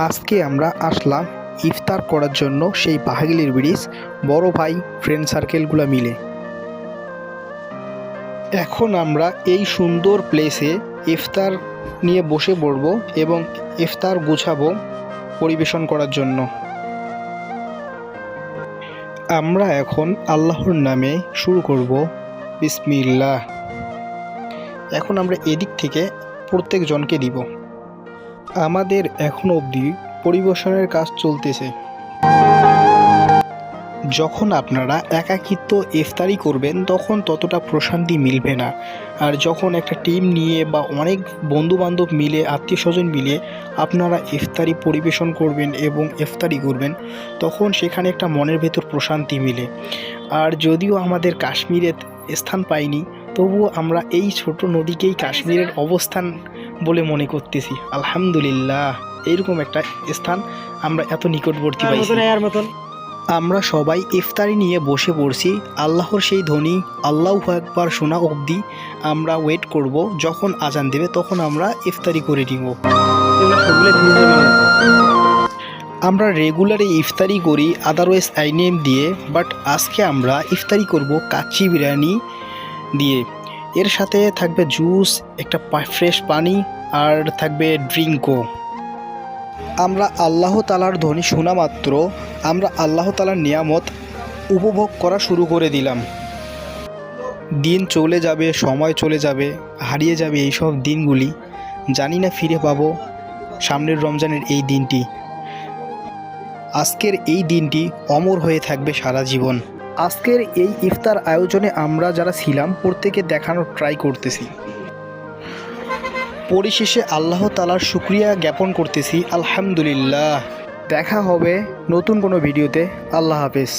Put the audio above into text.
আজকে আমরা আসলাম ইফতার করার জন্য সেই বাহাগিলির ব্রিজ বড় ভাই ফ্রেন্ড সার্কেলগুলো মিলে। এখন আমরা এই সুন্দর প্লেসে ইফতার নিয়ে বসে পড়ব এবং ইফতার গুছাবো পরিবেশন করার জন্য। আমরা এখন আল্লাহর নামে শুরু করব, বিসমিল্লাহ। এখন আমরা এদিক থেকে প্রত্যেকজনকে দিব। আমাদের এখনো অবধি পরিবেশনের কাজ চলতেছে। যখন আপনারা একাকিত্ব ইফতারি করবেন তখন ততটা প্রশান্তি মিলবে না, আর যখন একটা টিম নিয়ে বা অনেক বন্ধুবান্ধব মিলে, আত্মীয় স্বজন মিলে আপনারা ইফতারি পরিবেশন করবেন এবং ইফতারি করবেন, তখন সেখানে একটা মনের ভেতর প্রশান্তি মিলে। আর যদিও আমাদের কাশ্মীরে স্থান পাইনি, তবুও আমরা এই ছোট নদীকেই কাশ্মীরের অবস্থান বলে মনে করতেছি। আলহামদুলিল্লাহ, এইরকম একটা স্থান আমরা এত নিকটবর্তী পাইছি। আমরা সবাই ইফতারি নিয়ে বসে পড়ছি। আল্লাহর সেই ধ্বনি আল্লাহু আকবার শোনা অবধি আমরা ওয়েট করব। যখন আজান দেবে তখন আমরা ইফতারি করে নিব। আমরা রেগুলারই ইফতারি করি আদারওয়াইজ আইটেম দিয়ে, বাট আজকে আমরা ইফতারি করব কাচ্চি বিরিয়ানি দিয়ে। এর সাথে থাকবে জুস, একটা ফ্রেশ পানি, আর থাকবে ড্রিঙ্কও। আমরা আল্লাহ তাআলার ধ্বনি শোনা মাত্র আমরা আল্লাহ তাআলার নিয়ামত উপভোগ করা শুরু করে দিলাম। দিন চলে যাবে, সময় চলে যাবে, হারিয়ে যাবে এইসব দিনগুলি। জানি না ফিরে পাবো সামনের রমজানের এই দিনটি। আজকের এই দিনটি অমর হয়ে থাকবে সারা জীবন। আজকের এই ইফতার আয়োজনে আমরা যারা ছিলাম প্রত্যেকে দেখানোর ট্রাই করতেছি। পরিশেষে আল্লাহ তাআলার শুকরিয়া জ্ঞাপন করতেছি, আলহামদুলিল্লাহ। দেখা হবে নতুন কোনো ভিডিওতে। আল্লাহ হাফেজ।